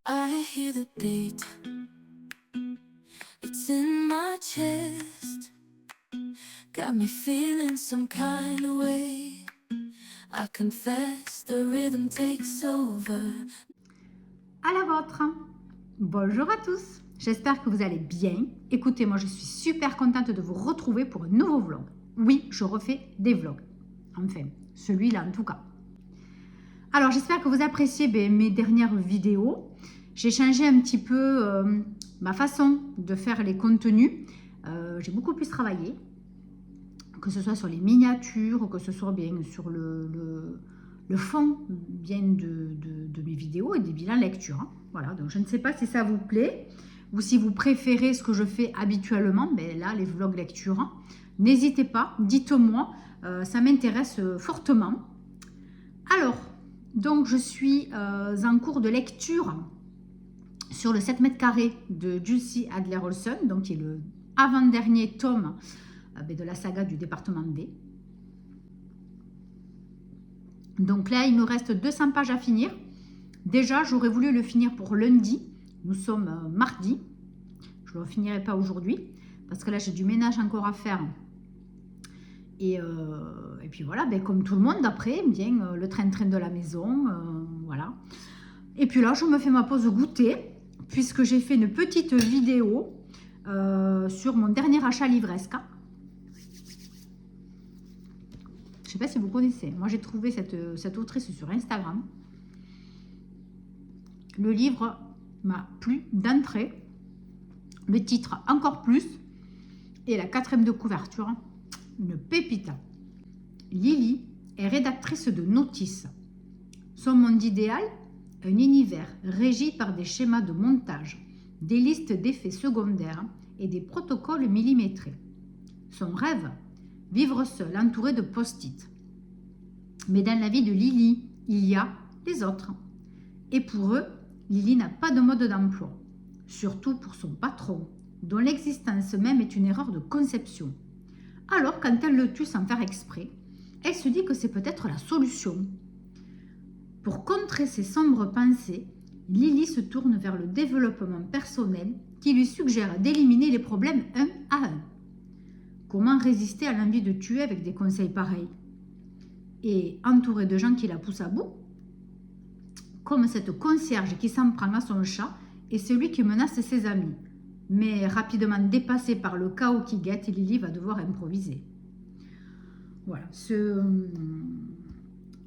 I hear the beat, it's in my chest, got me feeling some kind of way. I confess the rhythm takes over. À la vôtre. Bonjour à tous, j'espère que vous allez bien. Écoutez, moi je suis super contente de vous retrouver pour un nouveau vlog. Oui, je refais des vlogs, enfin celui-là en tout cas. Alors j'espère que vous appréciez mes dernières vidéos. J'ai changé un petit peu ma façon de faire les contenus. J'ai beaucoup plus travaillé, que ce soit sur les miniatures, que ce soit bien sur le fond bien de mes vidéos et des bilans lecture. Hein. Voilà, donc je ne sais pas si ça vous plaît ou si vous préférez ce que je fais habituellement, mais là, les vlogs lecture. Hein. N'hésitez pas, dites-moi, ça m'intéresse fortement. Alors, donc je suis en cours de lecture sur le 7 mètres carrés de Jussi Adler-Olsen, donc qui est le avant-dernier tome de la saga du département D. Donc là, il nous reste 200 pages à finir. Déjà, j'aurais voulu le finir pour lundi. Nous sommes mardi. Je ne le finirai pas aujourd'hui parce que là, j'ai du ménage encore à faire. Et puis voilà, ben, comme tout le monde, après, bien le train-train de la maison. Voilà. Et puis là, je me fais ma pause goûter puisque j'ai fait une petite vidéo sur mon dernier achat livresque. Je ne sais pas si vous connaissez. Moi, j'ai trouvé cette autrice sur Instagram. Le livre m'a plu d'entrée. Le titre encore plus. Et la 4e de couverture, une pépite. Lily est rédactrice de Notice. Son monde idéal, un univers régi par des schémas de montage, des listes d'effets secondaires et des protocoles millimétrés. Son rêve, vivre seul, entouré de post-it. Mais dans la vie de Lily, il y a les autres. Et pour eux, Lily n'a pas de mode d'emploi. Surtout pour son patron, dont l'existence même est une erreur de conception. Alors, quand elle le tue sans faire exprès, elle se dit que c'est peut-être la solution. Pour contrer ses sombres pensées, Lily se tourne vers le développement personnel qui lui suggère d'éliminer les problèmes un à un. Comment résister à l'envie de tuer avec des conseils pareils? Et entourée de gens qui la poussent à bout, comme cette concierge qui s'en prend à son chat et celui qui menace ses amis. Mais rapidement dépassée par le chaos qui guette, Lily va devoir improviser. Voilà.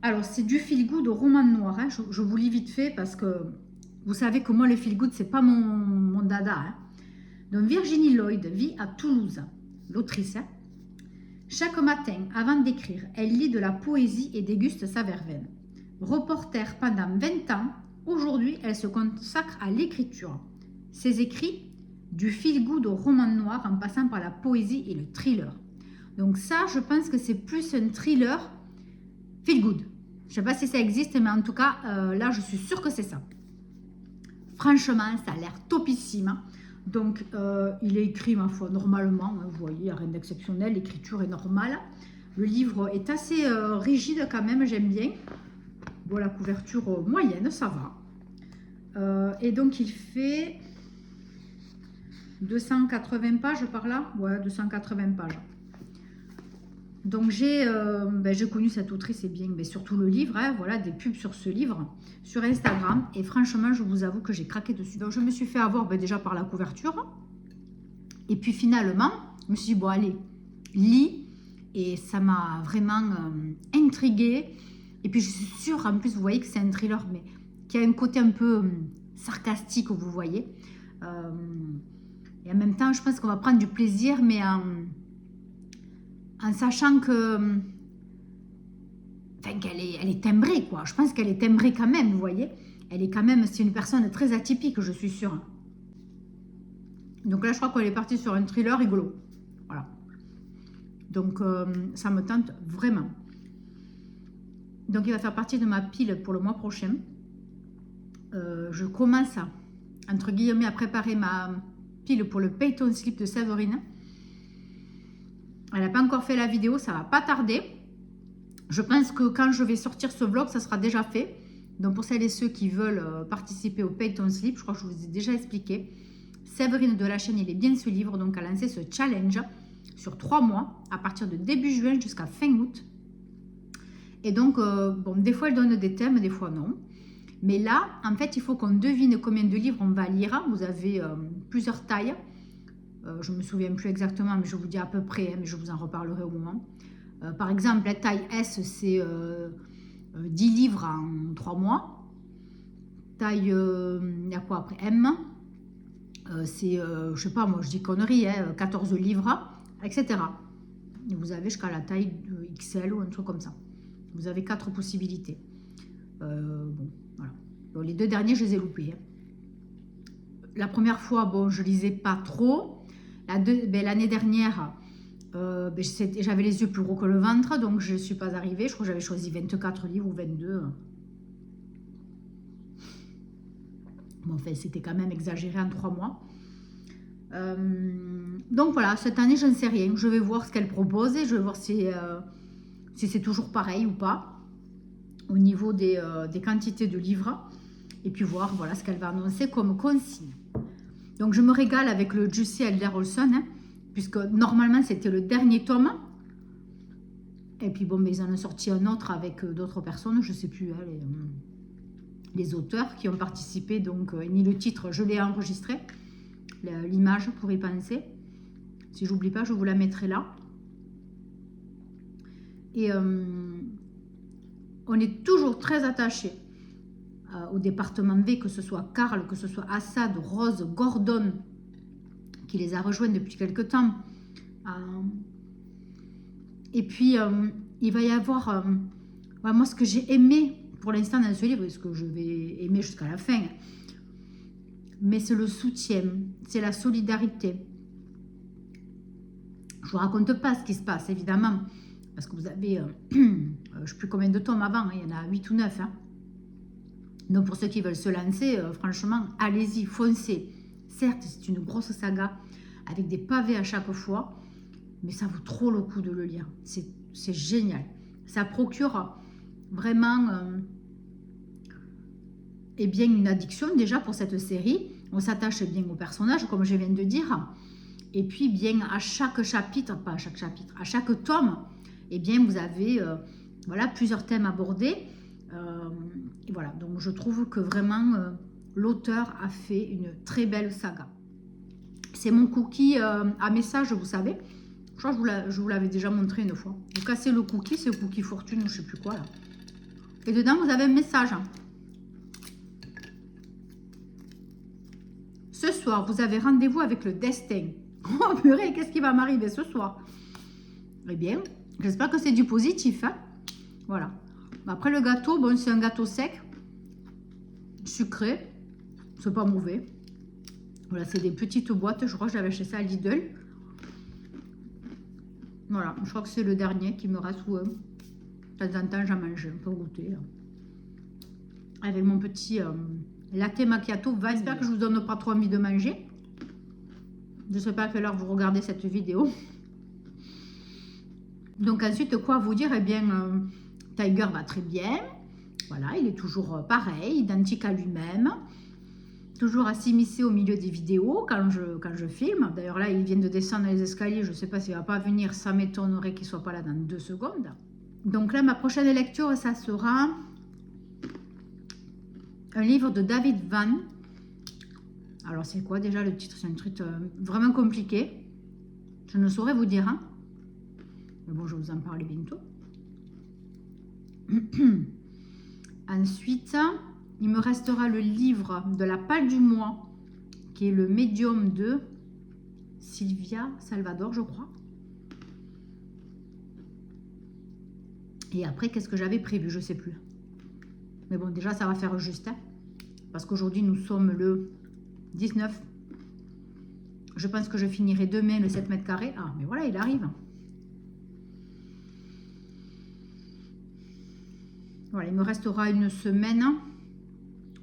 Alors, c'est du feel-good au roman noir. Hein. Je vous lis vite fait parce que vous savez que moi, le feel-good, c'est pas mon dada. Hein. Donc, Virginie Lloyd vit à Toulouse, l'autrice. Hein. Chaque matin, avant d'écrire, elle lit de la poésie et déguste sa verveine. Reporter pendant 20 ans, aujourd'hui, elle se consacre à l'écriture. Ses écrits, du feel-good au roman noir en passant par la poésie et le thriller. Donc ça, je pense que c'est plus un thriller feel-good. Je ne sais pas si ça existe, mais en tout cas, là, je suis sûre que c'est ça. Franchement, ça a l'air topissime. Donc, il est écrit, ma foi, normalement. Hein, vous voyez, il n'y a rien d'exceptionnel. L'écriture est normale. Le livre est assez rigide quand même, j'aime bien. Bon, la couverture moyenne, ça va. Et donc, il fait 280 pages par là. Ouais, 280 pages. Donc, j'ai connu cette autrice et bien, surtout le livre. Hein, voilà, des pubs sur ce livre sur Instagram. Et franchement, je vous avoue que j'ai craqué dessus. Donc, je me suis fait avoir déjà par la couverture. Et puis, finalement, je me suis dit, bon, allez, lis. Et ça m'a vraiment intriguée. Et puis, je suis sûre, en plus, vous voyez que c'est un thriller, mais qui a un côté un peu sarcastique, vous voyez. Et en même temps, je pense qu'on va prendre du plaisir, mais en sachant que... Enfin, qu'elle est timbrée, quoi. Je pense qu'elle est timbrée quand même, vous voyez. Elle est quand même... C'est une personne très atypique, je suis sûre. Donc là, je crois qu'elle est partie sur un thriller rigolo. Voilà. Donc, ça me tente vraiment. Donc, il va faire partie de ma pile pour le mois prochain. Je commence à, entre guillemets, à préparer ma pile pour le Peyton Slip de Séverine. Elle n'a pas encore fait la vidéo, ça va pas tarder. Je pense que quand je vais sortir ce vlog, ça sera déjà fait. Donc pour celles et ceux qui veulent participer au Pay Ton Slip, je crois que je vous ai déjà expliqué, Séverine de la chaîne Il est bien ce livre, donc a lancé ce challenge sur 3 mois, à partir de début juin jusqu'à fin août. Et donc, bon, des fois elle donne des thèmes, des fois non. Mais là, en fait, il faut qu'on devine combien de livres on va lire. Vous avez plusieurs tailles. Je ne me souviens plus exactement, mais je vous dis à peu près, hein, mais je vous en reparlerai au moment. Par exemple, la taille S, c'est 10 livres en 3 mois. Taille, il y a quoi après M, c'est, je sais pas, moi je dis connerie, hein, 14 livres, etc. Et vous avez jusqu'à la taille de XL ou un truc comme ça. Vous avez 4 possibilités. Bon, voilà. Bon, les 2 derniers, je les ai loupés. Hein. La première fois, bon, je lisais pas trop. L'année dernière, j'avais les yeux plus gros que le ventre, donc je ne suis pas arrivée. Je crois que j'avais choisi 24 livres ou 22. Bon, enfin, c'était quand même exagéré en 3 mois. Donc voilà, cette année, je ne sais rien. Je vais voir ce qu'elle propose et je vais voir si c'est toujours pareil ou pas au niveau des quantités de livres. Et puis voir voilà, ce qu'elle va annoncer comme consigne. Donc je me régale avec le Jussi Adler Olsen, hein, puisque normalement c'était le dernier tome. Et puis bon, mais ils en ont sorti un autre avec d'autres personnes, je ne sais plus, hein, les auteurs qui ont participé. Donc ni le titre, je l'ai enregistré, l'image pour y penser. Si j'oublie pas, je vous la mettrai là. Et on est toujours très attachés au département V, que ce soit Karl, que ce soit Assad, Rose, Gordon, qui les a rejoints depuis quelque temps. Et puis, il va y avoir... moi, ce que j'ai aimé pour l'instant dans ce livre, et ce que je vais aimer jusqu'à la fin, mais c'est le soutien, c'est la solidarité. Je ne vous raconte pas ce qui se passe, évidemment, parce que vous avez, je ne sais plus combien de tomes avant, hein, il y en a 8 ou 9, hein. Donc pour ceux qui veulent se lancer, franchement, allez-y, foncez. Certes, c'est une grosse saga avec des pavés à chaque fois, mais ça vaut trop le coup de le lire. C'est génial. Ça procure vraiment eh bien, une addiction déjà pour cette série. On s'attache bien aux personnages, comme je viens de dire. Et puis bien à chaque chapitre, pas à chaque chapitre, à chaque tome, eh bien vous avez voilà, plusieurs thèmes abordés. Et voilà, donc je trouve que vraiment l'auteur a fait une très belle saga. C'est mon cookie à message, vous savez. Je crois que je vous l'avais déjà montré une fois. Vous cassez le cookie, c'est le cookie fortune ou je sais plus quoi là. Et dedans vous avez un message. Ce soir, vous avez rendez-vous avec le destin. Oh purée, qu'est-ce qui va m'arriver ce soir? Eh bien, j'espère que c'est du positif. Hein, voilà. Après le gâteau, bon, c'est un gâteau sec, sucré, c'est pas mauvais. Voilà, c'est des petites boîtes, je crois que j'avais acheté ça à Lidl. Voilà, je crois que c'est le dernier qui me reste ou un. De temps en temps, j'en mange un peu goûter. Là. Avec mon petit latte macchiato. J'espère que je vous donne pas trop envie de manger. Je ne sais pas à quelle heure vous regardez cette vidéo. Donc ensuite, quoi vous dire? Eh bien... Tiger va très bien, voilà, il est toujours pareil, identique à lui-même, toujours à s'immiscer au milieu des vidéos quand je filme. D'ailleurs là, il vient de descendre les escaliers, je ne sais pas s'il ne va pas venir, ça m'étonnerait qu'il ne soit pas là dans 2 secondes. Donc là, ma prochaine lecture, ça sera un livre de David Vann. Alors c'est quoi déjà le titre? C'est un truc vraiment compliqué, je ne saurais vous dire, hein. Mais bon, je vais vous en parler bientôt. Ensuite, il me restera le livre de la Palle du mois, qui est le médium de Sylvia Salvador, je crois. Et après, qu'est-ce que j'avais prévu? Je ne sais plus. Mais bon, déjà, ça va faire juste. Hein, parce qu'aujourd'hui, nous sommes le 19. Je pense que je finirai demain le 7 mètres carrés. Ah, mais voilà, il arrive. Voilà, il me restera une semaine.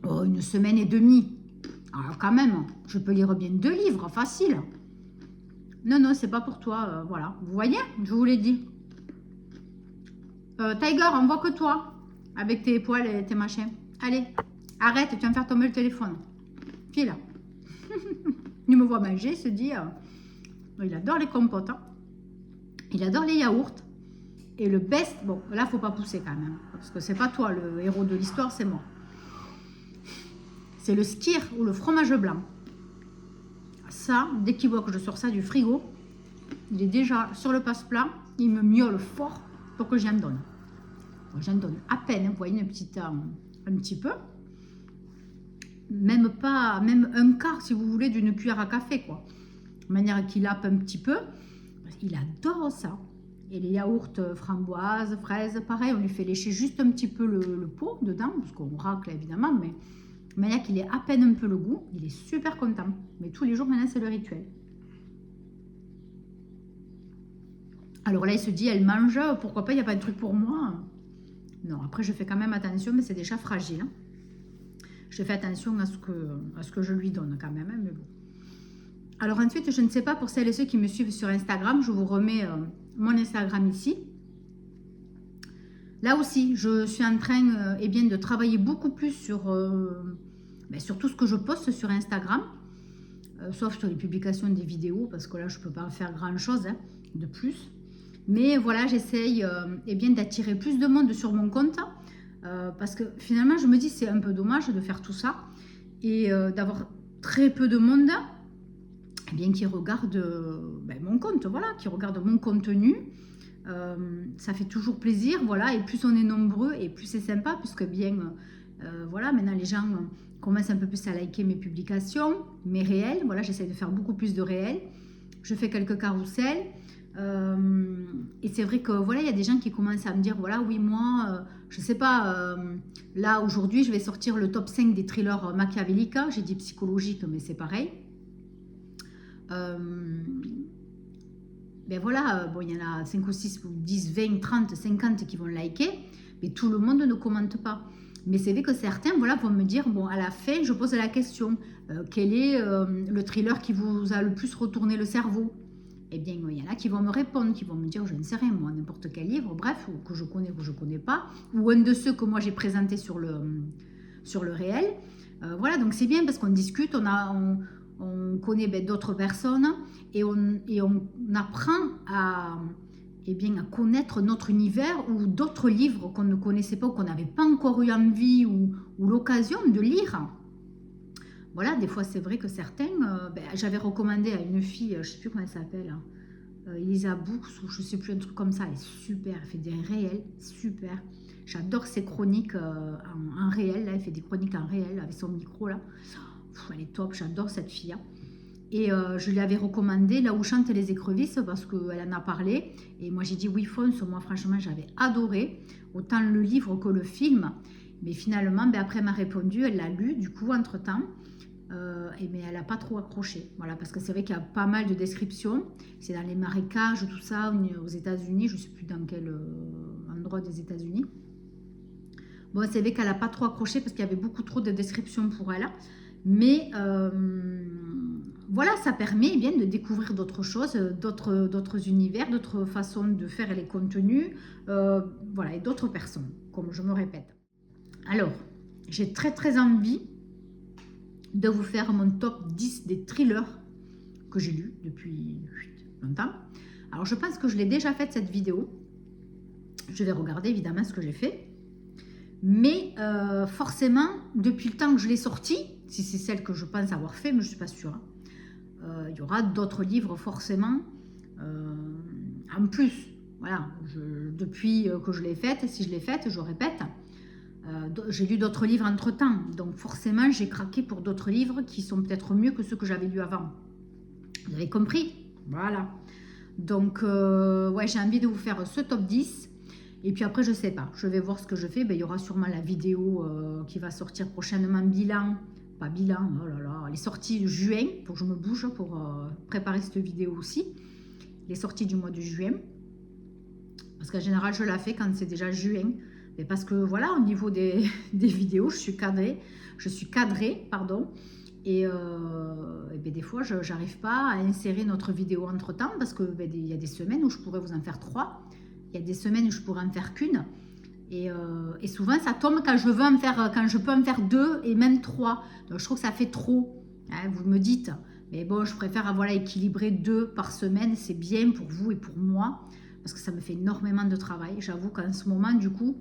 Oh, une semaine et demie. Alors quand même, je peux lire bien 2 livres, facile. Non, non, c'est pas pour toi. Voilà, vous voyez, je vous l'ai dit. Tiger, on voit que toi, avec tes poils et tes machins. Allez, arrête, tu vas me faire tomber le téléphone. Qui est là? Il me voit manger, il se dit, il adore les compotes, hein. Il adore les yaourts. Et le best, bon, là, faut pas pousser quand même, parce que c'est pas toi le héros de l'histoire, c'est moi. C'est le skyr ou le fromage blanc. Ça, dès qu'il voit que je sors ça du frigo, il est déjà sur le passe-plat, il me miaule fort pour que j'en donne. J'en donne à peine, vous voyez, un petit peu. Même un quart, si vous voulez, d'une cuillère à café, quoi. De manière qu'il lappe un petit peu. Il adore ça. Et les yaourts framboises, fraises, pareil, on lui fait lécher juste un petit peu le pot dedans, parce qu'on racle évidemment, mais de manière qu'il ait à peine un peu le goût, il est super content. Mais tous les jours, maintenant, c'est le rituel. Alors là, il se dit, elle mange, pourquoi pas, il n'y a pas de truc pour moi. Non, après, je fais quand même attention, mais c'est déjà fragile. Hein. Je fais attention à ce que je lui donne quand même, hein, mais bon. Alors ensuite, je ne sais pas, pour celles et ceux qui me suivent sur Instagram, je vous remets mon Instagram ici. Là aussi, je suis en train eh bien, de travailler beaucoup plus sur tout ce que je poste sur Instagram, sauf sur les publications des vidéos, parce que là, je ne peux pas faire grand-chose hein, de plus. Mais voilà, j'essaye eh bien, d'attirer plus de monde sur mon compte, parce que finalement, je me dis c'est un peu dommage de faire tout ça, et d'avoir très peu de monde eh bien, qui regarde mon compte, voilà, qui regarde mon contenu. Ça fait toujours plaisir, voilà, et plus on est nombreux et plus c'est sympa, puisque bien, voilà, maintenant les gens commencent un peu plus à liker mes publications, mes réels, voilà, j'essaie de faire beaucoup plus de réels, je fais quelques carousels, et c'est vrai que voilà, il y a des gens qui commencent à me dire, voilà, oui, moi, je sais pas, là, aujourd'hui, je vais sortir le top 5 des thrillers machiavéliques, j'ai dit psychologique, mais c'est pareil. Ben voilà, bon, il y en a 5 ou 6 ou 10, 20, 30, 50 qui vont liker, mais tout le monde ne commente pas. Mais c'est vrai que certains voilà, vont me dire, bon, à la fin, je pose la question, quel est le thriller qui vous a le plus retourné le cerveau? Eh bien, il y en a qui vont me répondre, qui vont me dire, je ne sais rien, moi, n'importe quel livre, bref, ou que je connais ou que je ne connais pas, ou un de ceux que moi j'ai présenté sur le réel. Voilà, donc c'est bien parce qu'on discute, on connaît d'autres personnes et on apprend à connaître notre univers ou d'autres livres qu'on ne connaissait pas ou qu'on n'avait pas encore eu envie ou l'occasion de lire. Voilà, des fois c'est vrai que certains, j'avais recommandé à une fille, je ne sais plus comment elle s'appelle, Elisa Books ou je ne sais plus, un truc comme ça, elle est super, elle fait des réels, super. J'adore ses chroniques en réel, là, elle fait des chroniques en réel avec son micro là. Elle est top, j'adore cette fille. Et je lui avais recommandé Là où chantent les écrevisses parce qu'elle en a parlé. Et moi j'ai dit oui, fonce. Moi franchement j'avais adoré, autant le livre que le film. Mais finalement, après elle m'a répondu, elle l'a lu du coup entre temps. Mais elle n'a pas trop accroché. Voilà, parce que c'est vrai qu'il y a pas mal de descriptions. C'est dans les marécages, tout ça, aux États-Unis. Je ne sais plus dans quel endroit des États-Unis. Bon, c'est vrai qu'elle n'a pas trop accroché parce qu'il y avait beaucoup trop de descriptions pour elle. Mais voilà, ça permet bien de découvrir d'autres choses, d'autres univers, d'autres façons de faire les contenus, voilà, et d'autres personnes, comme je me répète. Alors, j'ai très très envie de vous faire mon top 10 des thrillers que j'ai lus depuis longtemps. Alors, je pense que je l'ai déjà faite cette vidéo. Je vais regarder évidemment ce que j'ai fait. Mais forcément, depuis le temps que je l'ai sortie, si c'est celle que je pense avoir fait, mais je ne suis pas sûre, il y aura d'autres livres forcément en plus. Voilà, depuis que je l'ai faite, si je l'ai faite, je répète, j'ai lu d'autres livres entre-temps. Donc forcément, j'ai craqué pour d'autres livres qui sont peut-être mieux que ceux que j'avais lus avant. Vous avez compris? Voilà. Donc, ouais, j'ai envie de vous faire ce top 10. Et puis après, je ne sais pas. Je vais voir ce que je fais. Il y aura sûrement la vidéo qui va sortir prochainement. Bilan. Pas bilan. Oh là là. Les sorties de juin. Il faut que je me bouge pour préparer cette vidéo aussi. Les sorties du mois de juin. Parce qu'en général, je la fais quand c'est déjà juin. Mais parce que voilà, au niveau des vidéos, je suis cadrée. Pardon. Et des fois, je n'arrive pas à insérer notre vidéo entre-temps. Parce qu'il y a des semaines où je pourrais vous en faire 3. Il y a des semaines où je pourrais en faire qu'une. Et souvent, ça tombe quand je veux en faire, quand je peux en faire 2 et même 3. Donc, je trouve que ça fait trop. Hein, vous me dites. Mais bon, je préfère voilà, équilibrer 2 par semaine. C'est bien pour vous et pour moi. Parce que ça me fait énormément de travail. J'avoue qu'en ce moment, du coup,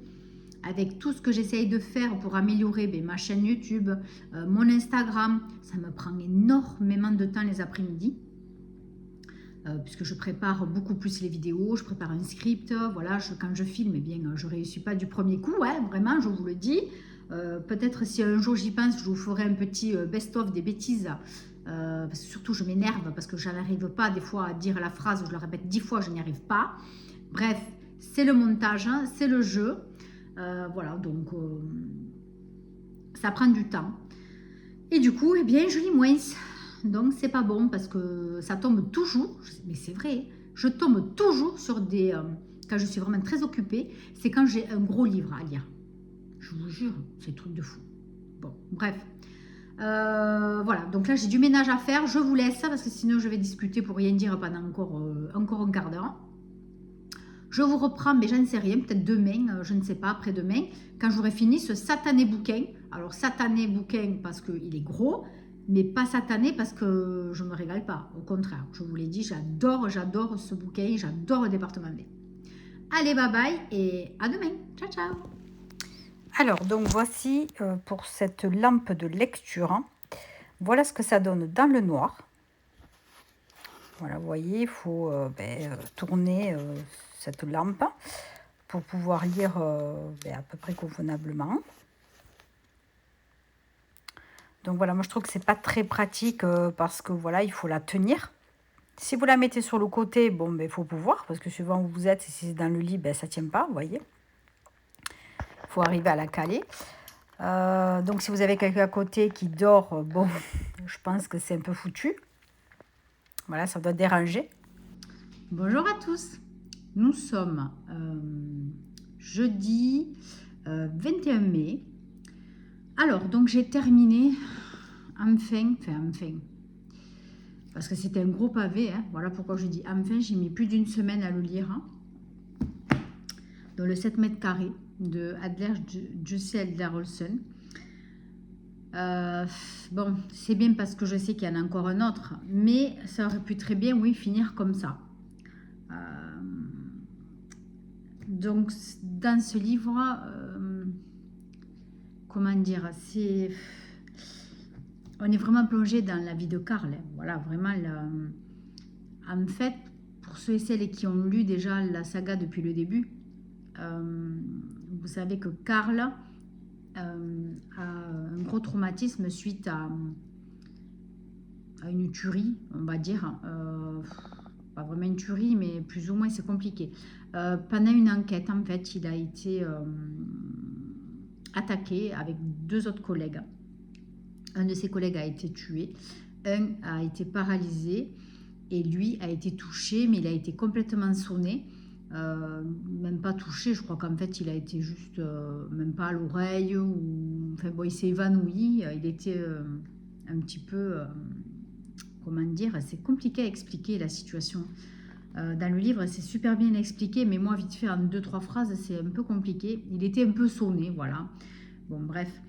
avec tout ce que j'essaye de faire pour améliorer ma chaîne YouTube, mon Instagram, ça me prend énormément de temps les après-midi. Puisque je prépare beaucoup plus les vidéos, je prépare un script, voilà, quand je filme, eh bien, je ne réussis pas du premier coup, hein, vraiment, je vous le dis. Peut-être si un jour j'y pense, je vous ferai un petit best-of des bêtises, parce que surtout je m'énerve, parce que je n'arrive pas des fois à dire la phrase, je le répète 10 fois, je n'y arrive pas. Bref, c'est le montage, hein, c'est le jeu, voilà, donc ça prend du temps. Et du coup, eh bien, je lis moins. Donc, c'est pas bon parce que ça tombe toujours, mais c'est vrai, je tombe toujours sur des... quand je suis vraiment très occupée, c'est quand j'ai un gros livre à lire. Je vous jure, c'est un truc de fou. Bon, bref. Voilà, donc là, j'ai du ménage à faire. Je vous laisse parce que sinon, je vais discuter pour rien dire pendant encore un quart d'heure. Je vous reprends, mais j'en sais rien, peut-être demain, je ne sais pas, après-demain, quand j'aurai fini ce satané bouquin. Alors, satané bouquin parce qu'il est gros, mais pas satané parce que je ne me régale pas. Au contraire, je vous l'ai dit, j'adore ce bouquin, j'adore le département B. Allez, bye bye et à demain. Ciao, ciao. Alors, donc voici pour cette lampe de lecture. Voilà ce que ça donne dans le noir. Voilà, vous voyez, il faut tourner cette lampe pour pouvoir lire à peu près convenablement. Donc voilà, moi je trouve que c'est pas très pratique parce que voilà, il faut la tenir. Si vous la mettez sur le côté, bon, il faut pouvoir, parce que suivant où vous êtes, si c'est dans le lit, ça ne tient pas, vous voyez. Il faut arriver à la caler. Donc si vous avez quelqu'un à côté qui dort, bon, je pense que c'est un peu foutu. Voilà, ça doit déranger. Bonjour à tous. Nous sommes jeudi 21 mai. Alors, donc j'ai terminé enfin, parce que c'était un gros pavé, hein. Voilà pourquoi je dis enfin, j'ai mis plus d'une semaine à le lire. Hein. Dans le 7 mètres carrés de Jussi Adler-Olsen. Bon, c'est bien parce que je sais qu'il y en a encore un autre, mais ça aurait pu très bien, oui, finir comme ça. Donc, dans ce livre, comment dire, on est vraiment plongé dans la vie de Karl. Voilà, vraiment, en fait, pour ceux et celles qui ont lu déjà la saga depuis le début, vous savez que Karl a un gros traumatisme suite à une tuerie, on va dire. Pas vraiment une tuerie, mais plus ou moins c'est compliqué. Pendant une enquête, en fait, il a été attaqué avec 2 autres collègues. Un de ses collègues a été tué, un a été paralysé et lui a été touché, mais il a été complètement sonné. Même pas touché, je crois qu'en fait il a été juste même pas à l'oreille, ou enfin bon, il s'est évanoui, il était un petit peu comment dire, c'est compliqué à expliquer la situation. Dans le livre c'est super bien expliqué, mais moi vite fait en 2-3 phrases c'est un peu compliqué. Il était un peu sonné, voilà, bon bref,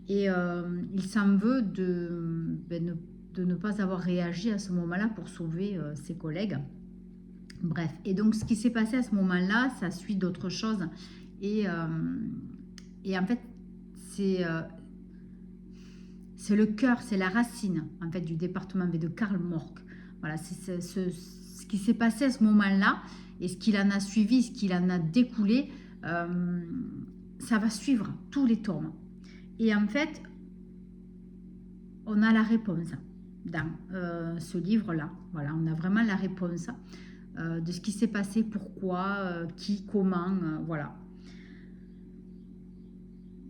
et il s'en veut de ne pas avoir réagi à ce moment-là pour sauver ses collègues. Bref, et donc ce qui s'est passé à ce moment-là, ça suit d'autres choses. Et en fait, c'est le cœur, c'est la racine en fait du département B de Karl Mork. Voilà, c'est ce qui s'est passé à ce moment-là et ce qu'il en a suivi, ce qu'il en a découlé, ça va suivre tous les tomes. Et en fait, on a la réponse dans ce livre-là. Voilà, on a vraiment la réponse. De ce qui s'est passé, pourquoi, qui, comment, voilà.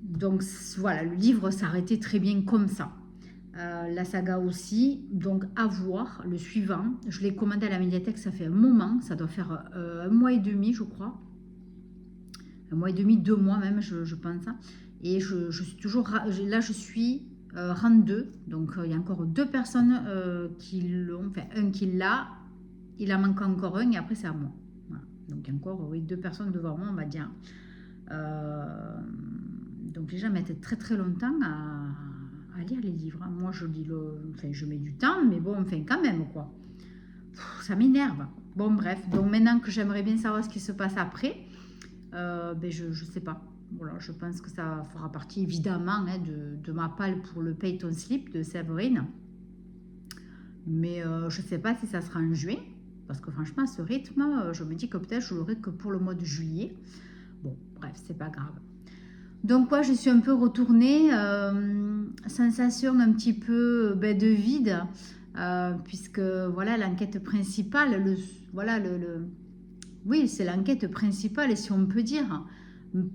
Donc voilà, le livre s'arrêtait très bien comme ça. La saga aussi, donc à voir, le suivant. Je l'ai commandé à la médiathèque, ça fait un moment, ça doit faire 1 mois et demi, je crois. 1 mois et demi, 2 mois même, je pense. Et je suis toujours, là je suis rang 2, donc il y a encore 2 personnes qui l'ont, enfin un qui l'a. Il en manque encore un et après c'est à moi. Voilà. Donc encore 2 personnes devant moi, on va dire. Donc les gens mettent très très longtemps à lire les livres. Moi je lis enfin je mets du temps, mais bon, enfin quand même quoi. Ça m'énerve. Bon bref, donc maintenant que j'aimerais bien savoir ce qui se passe après, ben je sais pas. Voilà, je pense que ça fera partie évidemment hein, de ma palle pour le Pay Ton Slip de Séverine. Mais je sais pas si ça sera en juin, parce que franchement à ce rythme, je me dis que peut-être je l'aurai que pour le mois de juillet. Bon bref, c'est pas grave. Donc ouais, je suis un peu retournée, sensation un petit peu de vide, puisque voilà l'enquête principale, oui c'est l'enquête principale, et si on peut dire,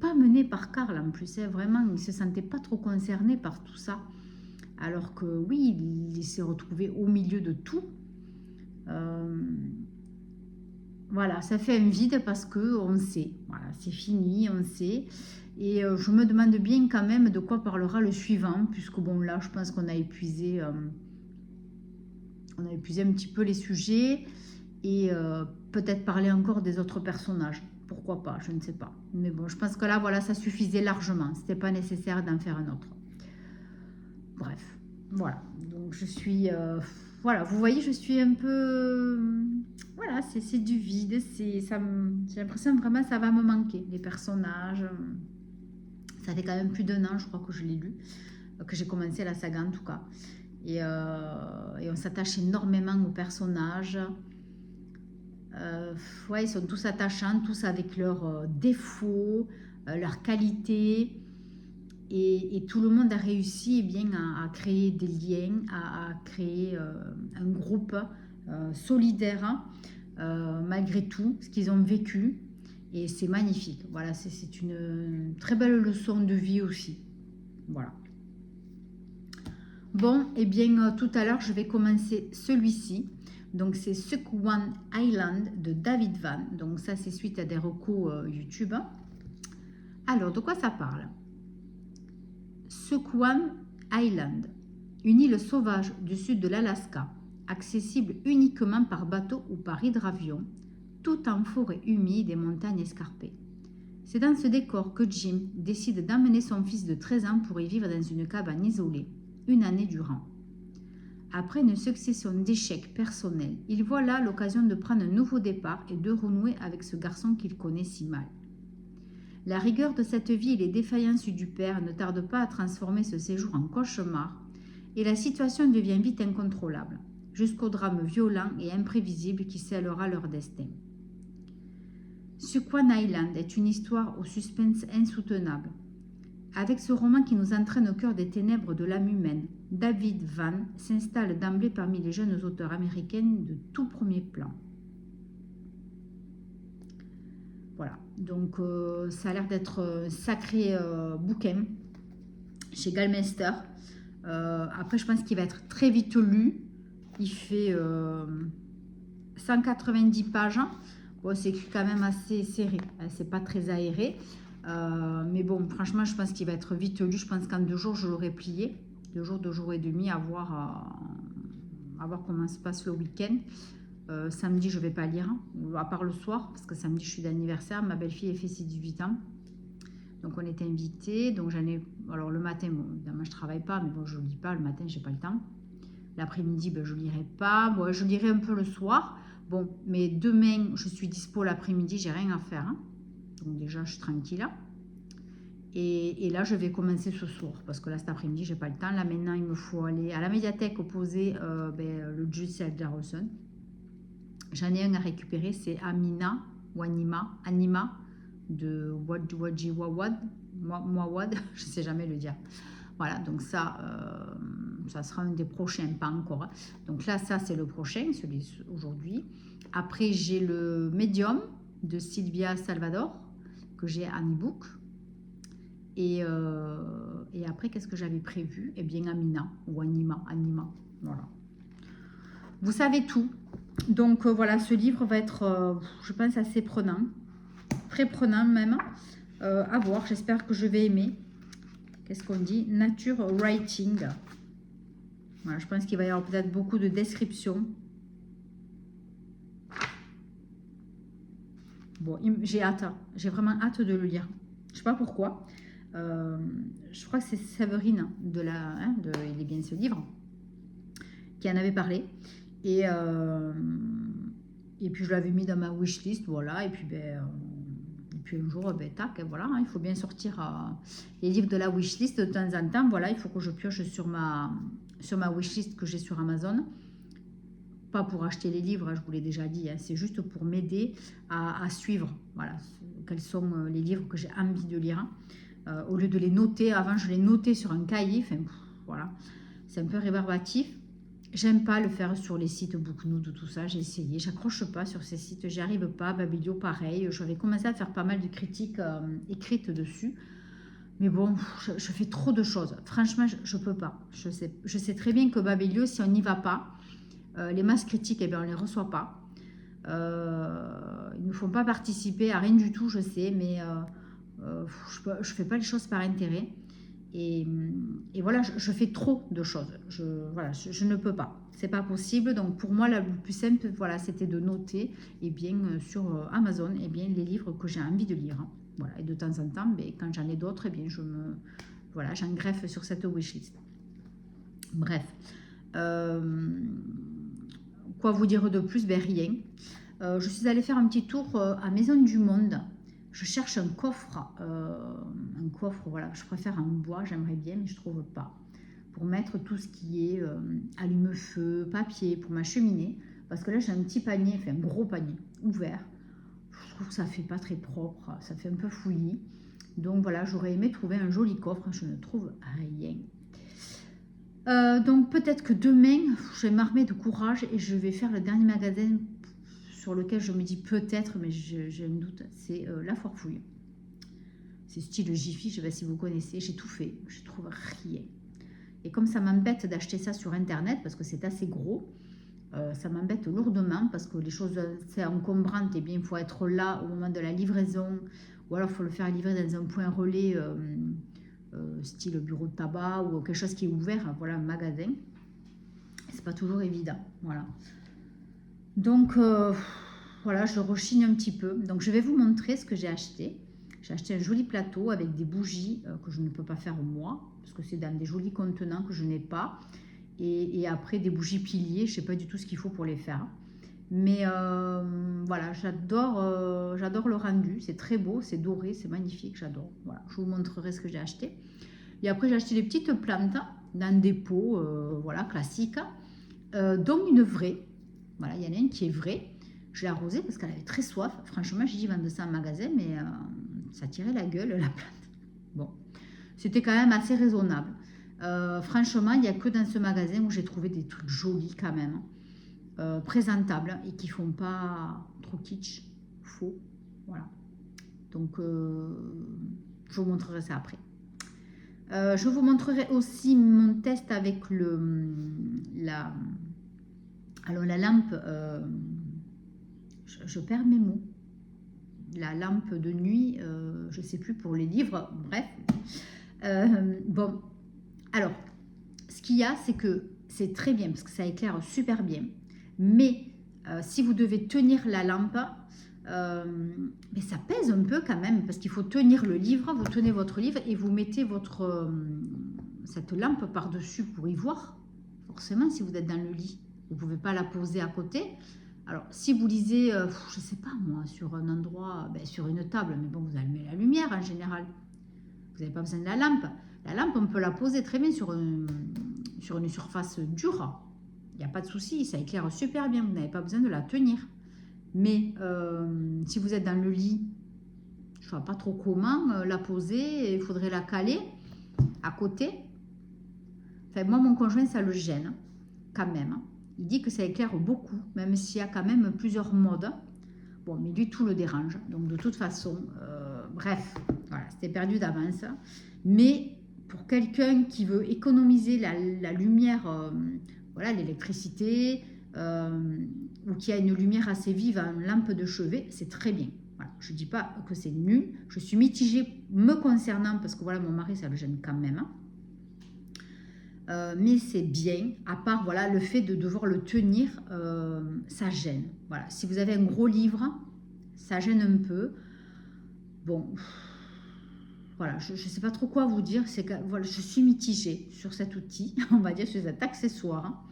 pas menée par Karl en plus, hein, vraiment il ne se sentait pas trop concerné par tout ça, alors que oui, il s'est retrouvé au milieu de tout. Voilà, ça fait un vide parce qu'on sait, voilà, c'est fini, on sait. Et je me demande bien quand même de quoi parlera le suivant, puisque bon là, je pense qu'on a épuisé un petit peu les sujets, et peut-être parler encore des autres personnages. Pourquoi pas, je ne sais pas. Mais bon, je pense que là, voilà, ça suffisait largement. C'était pas nécessaire d'en faire un autre. Bref, voilà. Donc je suis... voilà, vous voyez, je suis un peu... Voilà, c'est du vide. J'ai l'impression vraiment ça va me manquer. Les personnages... Ça fait quand même plus d'1 an, je crois que je l'ai lu. Que j'ai commencé la saga en tout cas. Et on s'attache énormément aux personnages. Ouais, ils sont tous attachants, tous avec leurs défauts, leurs qualités. Et tout le monde a réussi eh bien, à créer des liens, à créer un groupe solidaire malgré tout, ce qu'ils ont vécu. Et c'est magnifique. Voilà, c'est une très belle leçon de vie aussi. Voilà. Bon, et bien tout à l'heure, je vais commencer celui-ci. Donc, c'est Sequan Island de David Van. Donc, ça, c'est suite à des recos YouTube. Alors, de quoi ça parle? Sequan Island, une île sauvage du sud de l'Alaska, accessible uniquement par bateau ou par hydravion, tout en forêt humide et montagnes escarpées. C'est dans ce décor que Jim décide d'emmener son fils de 13 ans pour y vivre dans une cabane isolée, une année durant. Après une succession d'échecs personnels, il voit là l'occasion de prendre un nouveau départ et de renouer avec ce garçon qu'il connaît si mal. La rigueur de cette vie et les défaillances du père ne tardent pas à transformer ce séjour en cauchemar, et la situation devient vite incontrôlable, jusqu'au drame violent et imprévisible qui scellera leur destin. Sequan Island est une histoire au suspense insoutenable. Avec ce roman qui nous entraîne au cœur des ténèbres de l'âme humaine, David Van s'installe d'emblée parmi les jeunes auteurs américains de tout premier plan. Voilà, donc ça a l'air d'être un sacré bouquin chez Gallmeister. Après, je pense qu'il va être très vite lu. Il fait 190 pages. Bon, c'est quand même assez serré, c'est pas très aéré. Mais bon, franchement, je pense qu'il va être vite lu. Je pense qu'en 2 jours, je l'aurai plié. 2 jours et demi à voir comment se passe le week-end. Samedi, je ne vais pas lire, à part le soir, parce que samedi, je suis d'anniversaire. Ma belle-fille a fait ses 18 ans. Donc, on était invités. Donc, j'en ai... Alors, le matin, bon, évidemment, je ne travaille pas, mais bon, je ne lis pas. Le matin, je n'ai pas le temps. L'après-midi, ben, je ne lirai pas. Bon, je lirai un peu le soir. Bon, mais demain, je suis dispo l'après-midi, j'ai rien à faire. Hein. Donc, déjà, je suis tranquille. Et là, je vais commencer ce soir, parce que là, cet après-midi, j'ai pas le temps. Là, maintenant, il me faut aller à la médiathèque poser le Juicy Alderson. J'en ai un à récupérer, c'est Anima de Wadji Wawad, je ne sais jamais le dire. Voilà, donc ça sera un des prochains, pas encore. Donc là, ça, c'est le prochain, celui aujourd'hui. Après, j'ai le Medium de Sylvia Salvador, que j'ai en e-book. Et après, qu'est-ce que j'avais prévu? Eh bien, Anima, voilà. Vous savez tout. Donc, voilà, ce livre va être, je pense, assez prenant. Très prenant même. À voir, j'espère que je vais aimer. Qu'est-ce qu'on dit? Nature Writing. Voilà, je pense qu'il va y avoir peut-être beaucoup de descriptions. Bon, j'ai hâte. J'ai vraiment hâte de le lire. Je sais pas pourquoi. Je crois que c'est Séverine Il est bien ce livre qui en avait parlé. Et puis je l'avais mis dans ma wishlist, voilà. Et puis un jour, tac, voilà, hein, il faut bien sortir les livres de la wishlist de temps en temps. Voilà, il faut que je pioche sur ma wishlist que j'ai sur Amazon. Pas pour acheter les livres, hein, je vous l'ai déjà dit, hein, c'est juste pour m'aider à suivre, voilà, quels sont les livres que j'ai envie de lire. Au lieu de les noter, avant je les notais sur un cahier, enfin, voilà, c'est un peu rébarbatif. J'aime pas le faire sur les sites Booknote, tout ça, j'ai essayé, j'accroche pas sur ces sites, j'y arrive pas. Babelio pareil, j'avais commencé à faire pas mal de critiques écrites dessus, mais bon, je fais trop de choses, franchement je peux pas, je sais très bien que Babelio, si on n'y va pas, les masses critiques, eh bien, on ne les reçoit pas, ils ne font pas participer à rien du tout, je sais, mais je fais pas les choses par intérêt. Et voilà, je fais trop de choses. Je ne peux pas. C'est pas possible. Donc pour moi, le plus simple, voilà, c'était de noter sur Amazon les livres que j'ai envie de lire. Voilà. Et de temps en temps, quand j'en ai d'autres, j'en greffe sur cette wishlist. Bref. Quoi vous dire de plus? Rien. Je suis allée faire un petit tour à Maison du Monde. Je cherche un coffre, voilà, je préfère en bois, j'aimerais bien, mais je ne trouve pas. Pour mettre tout ce qui est allume-feu, papier, pour ma cheminée. Parce que là, j'ai un petit panier, un gros panier ouvert. Je trouve que ça ne fait pas très propre, ça fait un peu fouillis. Donc voilà, j'aurais aimé trouver un joli coffre, je ne trouve rien. Donc peut-être que demain, je vais m'armer de courage et je vais faire le dernier magasin sur lequel je me dis peut-être, mais j'ai un doute, c'est la Foire Fouille. C'est style Jiffy, je ne sais pas si vous connaissez, j'ai tout fait, je ne trouve rien. Et comme ça m'embête d'acheter ça sur Internet, parce que c'est assez gros, ça m'embête lourdement, parce que les choses, c'est encombrantes, et bien il faut être là au moment de la livraison, ou alors il faut le faire livrer dans un point relais, style bureau de tabac, ou quelque chose qui est ouvert, voilà, un magasin. C'est pas toujours évident, voilà. Donc, voilà, je rechigne un petit peu. Donc, je vais vous montrer ce que j'ai acheté. J'ai acheté un joli plateau avec des bougies que je ne peux pas faire moi, parce que c'est dans des jolis contenants que je n'ai pas. Et après, des bougies piliers, je ne sais pas du tout ce qu'il faut pour les faire. Mais voilà, j'adore le rendu. C'est très beau, c'est doré, c'est magnifique, j'adore. Voilà, je vous montrerai ce que j'ai acheté. Et après, j'ai acheté des petites plantes dans des pots, voilà, classiques, dont une vraie. Voilà, il y en a une qui est vraie. Je l'ai arrosée parce qu'elle avait très soif. Franchement, j'ai dit vendre ça en magasin, mais ça tirait la gueule, la plante. Bon, c'était quand même assez raisonnable. Franchement, il n'y a que dans ce magasin où j'ai trouvé des trucs jolis quand même, présentables et qui ne font pas trop kitsch, faux. Voilà. Donc, je vous montrerai ça après. Je vous montrerai aussi mon test avec la lampe, je perds mes mots. La lampe de nuit, je ne sais plus pour les livres, bref. Bon, alors, ce qu'il y a, c'est que c'est très bien, parce que ça éclaire super bien. Mais si vous devez tenir la lampe, mais ça pèse un peu quand même, parce qu'il faut tenir le livre, vous tenez votre livre et vous mettez cette lampe par-dessus pour y voir. Forcément, si vous êtes dans le lit. Vous ne pouvez pas la poser à côté. Alors, si vous lisez, je ne sais pas moi, sur un endroit, sur une table, mais bon, vous allumez la lumière en général. Vous n'avez pas besoin de la lampe. La lampe, on peut la poser très bien sur une surface dure. Il n'y a pas de souci, ça éclaire super bien. Vous n'avez pas besoin de la tenir. Mais si vous êtes dans le lit, je ne vois pas trop comment la poser. Il faudrait la caler à côté. Enfin, moi, mon conjoint, ça le gêne quand même. Il dit que ça éclaire beaucoup, même s'il y a quand même plusieurs modes. Bon, mais lui, tout le dérange. Donc, de toute façon, bref, voilà, c'était perdu d'avance. Mais pour quelqu'un qui veut économiser la lumière, voilà, l'électricité, ou qui a une lumière assez vive, une lampe de chevet, c'est très bien. Voilà. Je ne dis pas que c'est nul. Je suis mitigée me concernant, parce que voilà, mon mari, ça le gêne quand même. Mais c'est bien, à part voilà, le fait de devoir le tenir, ça gêne. Voilà. Si vous avez un gros livre, ça gêne un peu. Bon, voilà, je ne sais pas trop quoi vous dire. C'est que voilà, je suis mitigée sur cet outil, on va dire, sur cet accessoire.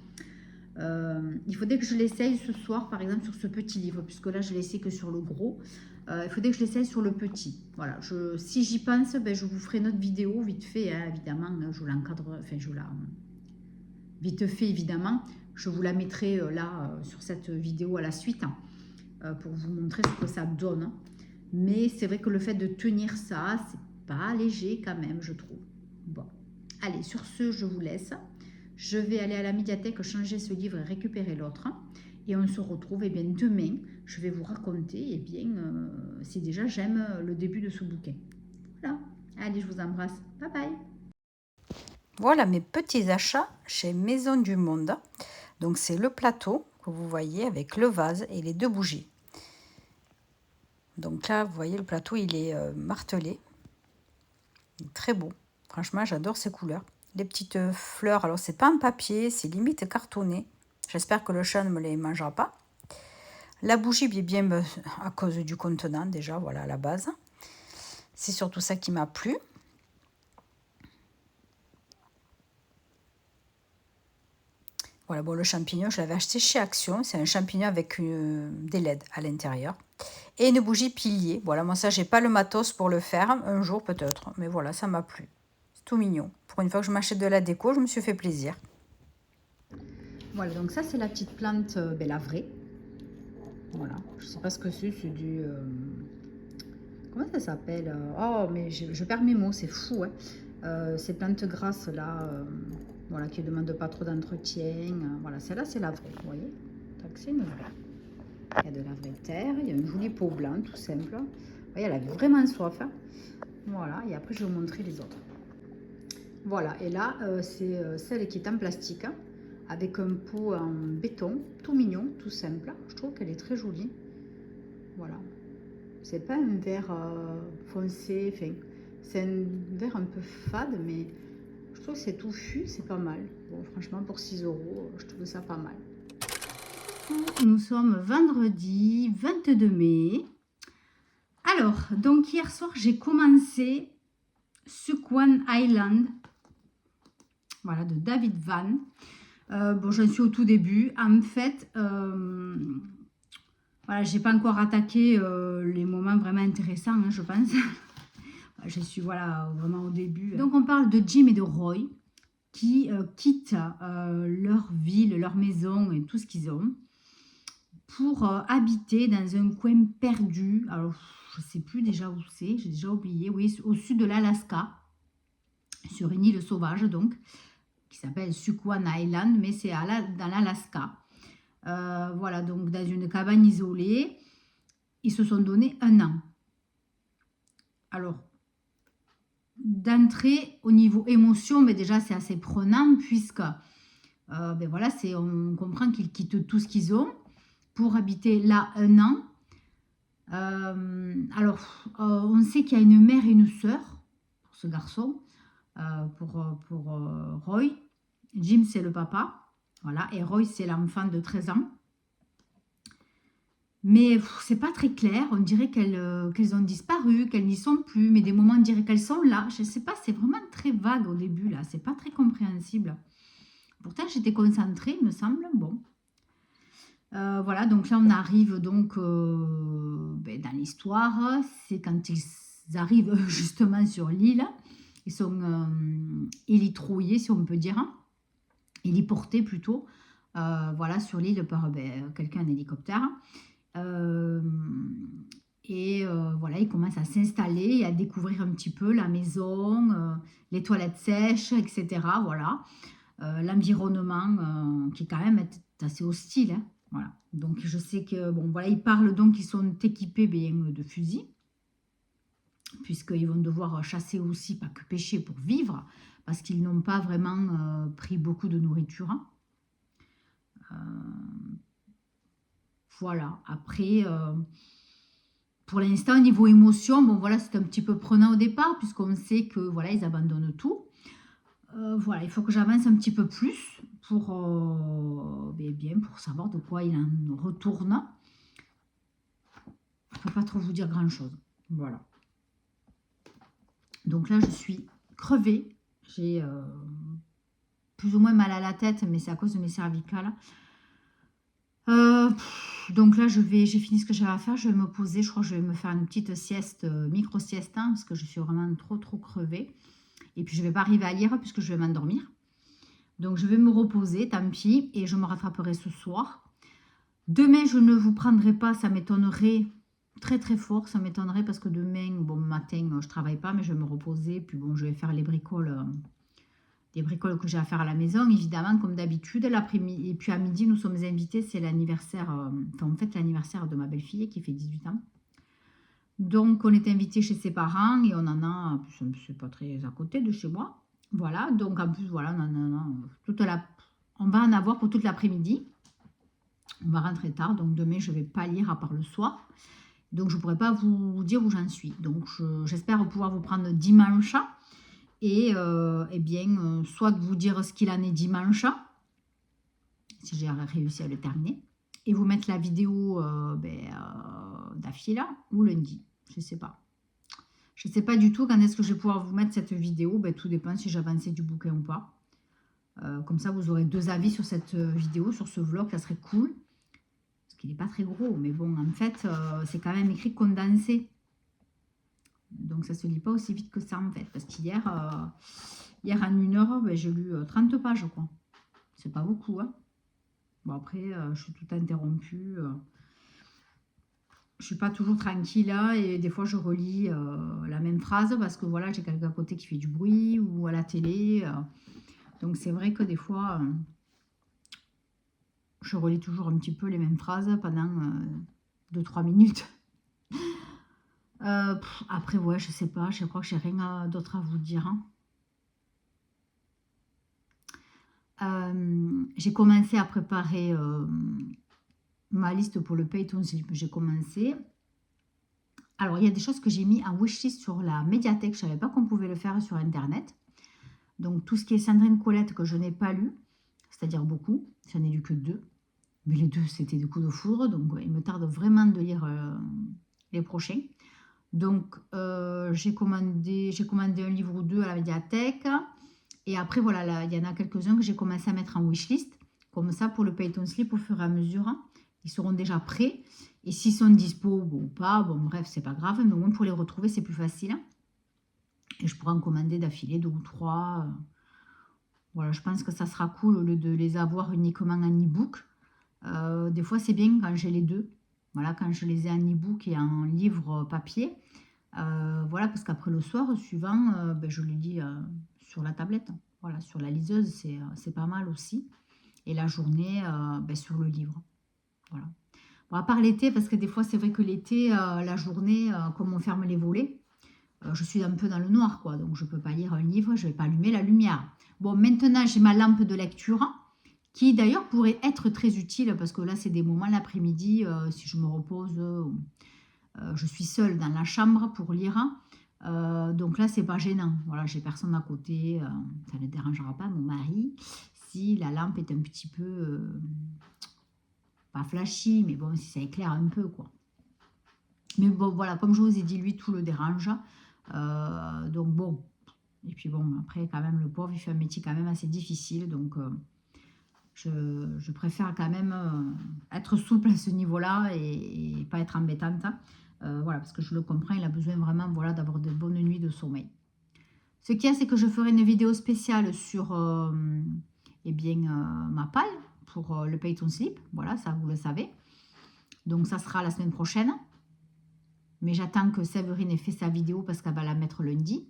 Il faudrait que je l'essaye ce soir, par exemple, sur ce petit livre, puisque là, je l'ai essayé que sur le gros. Il faudrait que je l'essaye sur le petit. Voilà, si j'y pense, ben, je vous ferai une autre vidéo, vite fait, hein, évidemment. Je vous l'encadre, enfin, je vous la... Vite fait, évidemment. Je vous la mettrai là, sur cette vidéo à la suite, hein, pour vous montrer ce que ça donne. Mais c'est vrai que le fait de tenir ça, c'est pas léger quand même, je trouve. Bon, allez, sur ce, je vous laisse. Je vais aller à la médiathèque changer ce livre et récupérer l'autre. Et on se retrouve bien, demain. Je vais vous raconter bien, si déjà j'aime le début de ce bouquin. Voilà. Allez, je vous embrasse. Bye bye. Voilà mes petits achats chez Maison du Monde. Donc c'est le plateau que vous voyez avec le vase et les 2 bougies. Donc là, vous voyez, le plateau, il est martelé. Il est très beau. Franchement, j'adore ces couleurs. Les petites fleurs, alors c'est pas en papier, c'est limite cartonné. J'espère que le chat ne me les mangera pas. La bougie, bien à cause du contenant déjà, voilà, à la base. C'est surtout ça qui m'a plu. Voilà, bon, le champignon, je l'avais acheté chez Action. C'est un champignon avec des LED à l'intérieur. Et une bougie pilier. Voilà, moi ça, j'ai pas le matos pour le faire. Un jour peut-être. Mais voilà, ça m'a plu. C'est tout mignon. Pour une fois que je m'achète de la déco, je me suis fait plaisir. Voilà, donc ça, c'est la petite plante, la vraie. Voilà, je sais pas ce que c'est du... comment ça s'appelle? Oh, mais je perds mes mots, c'est fou, hein. Ces plantes grasses là, voilà, qui ne demandent pas trop d'entretien. Voilà, celle-là, c'est la vraie, vous voyez. Donc, c'est une vraie. Il y a de la vraie terre, il y a un joli pot blanc, tout simple. Vous voyez, elle avait vraiment soif, hein. Voilà, et après, je vais vous montrer les autres. Voilà, et là, c'est celle qui est en plastique, hein, avec un pot en béton, tout mignon, tout simple. Je trouve qu'elle est très jolie. Voilà. C'est pas un vert foncé, enfin, c'est un vert un peu fade, mais je trouve que c'est touffu, c'est pas mal. Bon, franchement, pour 6 €, je trouve ça pas mal. Nous sommes vendredi 22 mai. Alors, donc hier soir, j'ai commencé Suquan Island, voilà, de David Van. Bon, j'en suis au tout début. En fait, voilà, j'ai pas encore attaqué les moments vraiment intéressants, hein, je pense. Je suis voilà, vraiment au début. Donc, on parle de Jim et de Roy qui quittent leur ville, leur maison et tout ce qu'ils ont pour habiter dans un coin perdu. Alors, je ne sais plus déjà où c'est, j'ai déjà oublié. Oui, au sud de l'Alaska, sur une île sauvage, donc, qui s'appelle Suquan Island, mais c'est dans l'Alaska. Voilà, donc dans une cabane isolée, ils se sont donné 1 an. Alors, d'entrée, au niveau émotion, mais déjà c'est assez prenant, puisque voilà, on comprend qu'ils quittent tout ce qu'ils ont pour habiter là 1 an. Alors, on sait qu'il y a une mère et une sœur pour ce garçon, pour Roy. Jim, c'est le papa. Voilà, et Roy, c'est l'enfant de 13 ans. Mais c'est pas très clair. On dirait qu'elles ont disparu, qu'elles n'y sont plus. Mais des moments, on dirait qu'elles sont là. Je sais pas, c'est vraiment très vague au début, là. C'est pas très compréhensible. Pourtant, j'étais concentrée, il me semble. Bon. Voilà, donc là, on arrive donc dans l'histoire. C'est quand ils arrivent justement sur l'île. Ils sont élitrouillés, si on peut dire. Héliportés plutôt. Voilà, sur l'île par quelqu'un en hélicoptère. Voilà, ils commencent à s'installer et à découvrir un petit peu la maison, les toilettes sèches, etc. Voilà, l'environnement qui est quand même assez hostile, hein. Voilà, donc je sais que, bon, voilà, ils parlent donc qu'ils sont équipés bien de fusils, puisqu'ils vont devoir chasser aussi, pas que pêcher, pour vivre, parce qu'ils n'ont pas vraiment pris beaucoup de nourriture. Voilà, après, pour l'instant, au niveau émotion, bon voilà, c'est un petit peu prenant au départ, puisqu'on sait que voilà, ils abandonnent tout. Voilà, il faut que j'avance un petit peu plus pour savoir de quoi il en retourne. Je ne peux pas trop vous dire grand chose. Voilà. Donc là, je suis crevée. J'ai plus ou moins mal à la tête, mais c'est à cause de mes cervicales. Donc là, j'ai fini ce que j'avais à faire. Je vais me poser. Je crois que je vais me faire une petite sieste, micro-sieste, hein, parce que je suis vraiment trop crevée. Et puis, je ne vais pas arriver à lire puisque je vais m'endormir. Donc, je vais me reposer, tant pis, et je me rattraperai ce soir. Demain, je ne vous prendrai pas, ça m'étonnerait très fort. Ça m'étonnerait parce que demain, bon, matin, je ne travaille pas, mais je vais me reposer. Puis bon, je vais faire les bricoles, des bricoles que j'ai à faire à la maison, évidemment, comme d'habitude. L'après-midi, et puis à midi, nous sommes invités, c'est l'anniversaire, en fait, l'anniversaire de ma belle-fille qui fait 18 ans. Donc, on est invité chez ses parents et on en a, c'est pas très à côté de chez moi. Voilà, donc en plus, voilà, on va en avoir pour toute l'après-midi. On va rentrer tard, donc demain, je ne vais pas lire à part le soir. Donc, je ne pourrai pas vous dire où j'en suis. Donc, j'espère pouvoir vous prendre dimanche et bien, soit de vous dire ce qu'il en est dimanche, si j'ai réussi à le terminer, et vous mettre la vidéo d'affilée ou lundi. Je ne sais pas. Je ne sais pas du tout quand est-ce que je vais pouvoir vous mettre cette vidéo. Tout dépend si j'avançais du bouquin ou pas. Comme ça, vous aurez 2 avis sur cette vidéo, sur ce vlog. Ça serait cool. Parce qu'il n'est pas très gros. Mais bon, en fait, c'est quand même écrit condensé. Donc, ça ne se lit pas aussi vite que ça, en fait. Parce qu'hier, en 1 heure, j'ai lu 30 pages, quoi. C'est pas beaucoup, hein. Bon, après, je suis tout interrompue. Je suis pas toujours tranquille là et des fois je relis la même phrase parce que voilà, j'ai quelqu'un à côté qui fait du bruit ou à la télé. Donc c'est vrai que des fois, je relis toujours un petit peu les mêmes phrases pendant 2-3 minutes. Après, ouais, je sais pas, je crois que j'ai rien d'autre à vous dire. J'ai commencé à préparer ma liste pour le Payton Slip. J'ai commencé. Alors, il y a des choses que j'ai mis en wishlist sur la médiathèque. Je ne savais pas qu'on pouvait le faire sur Internet. Donc, tout ce qui est Sandrine Colette que je n'ai pas lu, c'est-à-dire beaucoup. Je n'en ai lu que 2. Mais les 2, c'était des coups de foudre. Donc, ouais, il me tarde vraiment de lire les prochains. Donc, j'ai commandé un livre ou 2 à la médiathèque. Et après, voilà, là, il y en a quelques-uns que j'ai commencé à mettre en wishlist. Comme ça, pour le Payton Slip, au fur et à mesure, ils seront déjà prêts. Et s'ils sont dispo ou pas, bon, bref, c'est pas grave. Mais au moins, pour les retrouver, c'est plus facile. Et je pourrais en commander d'affilée 2 ou 3. Voilà, je pense que ça sera cool au lieu de les avoir uniquement en e-book. Des fois, c'est bien quand j'ai les 2. Voilà, quand je les ai en e-book et en livre papier. Voilà, parce qu'après le soir, suivant, je les lis sur la tablette. Voilà, sur la liseuse, c'est pas mal aussi. Et la journée, sur le livre. Voilà. Bon, à part l'été, parce que des fois, c'est vrai que l'été, la journée, comme on ferme les volets, je suis un peu dans le noir, quoi. Donc, je ne peux pas lire un livre, je ne vais pas allumer la lumière. Bon, maintenant, j'ai ma lampe de lecture, qui d'ailleurs pourrait être très utile, parce que là, c'est des moments l'après-midi, si je me repose, je suis seule dans la chambre pour lire. Donc là, c'est pas gênant. Voilà, j'ai personne à côté, ça ne dérangera pas mon mari. Si la lampe est un petit peu... pas flashy, mais bon, si ça éclaire un peu, quoi. Mais bon, voilà, comme je vous ai dit, lui, tout le dérange. Donc bon. Et puis bon, après, quand même, le pauvre, il fait un métier quand même assez difficile. Donc, je préfère quand même être souple à ce niveau-là et pas être embêtante. Voilà, parce que je le comprends, il a besoin vraiment, voilà, d'avoir de bonnes nuits de sommeil. Ce qu'il y a, c'est que je ferai une vidéo spéciale sur ma paille pour le Payton Slip. Voilà, ça vous le savez. Donc ça sera la semaine prochaine. Mais j'attends que Séverine ait fait sa vidéo parce qu'elle va la mettre lundi.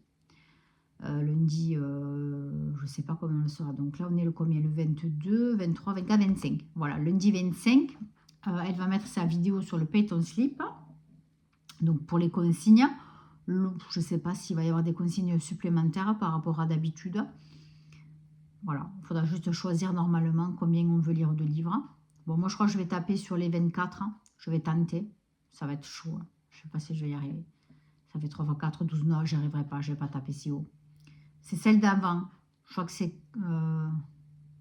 Lundi, je ne sais pas comment elle sera. Donc là, on est le combien? Le 22, 23, 24, 25. Voilà, lundi 25, elle va mettre sa vidéo sur le Payton Slip. Donc pour les consignes, je ne sais pas s'il va y avoir des consignes supplémentaires par rapport à d'habitude. Voilà, il faudra juste choisir normalement combien on veut lire de livres. Bon, moi je crois que je vais taper sur les 24. Je vais tenter. Ça va être chaud. Je ne sais pas si je vais y arriver. Ça fait 3 fois 4, 12, non, j'y arriverai pas. Je ne vais pas taper si haut. C'est celle d'avant. Je crois que c'est...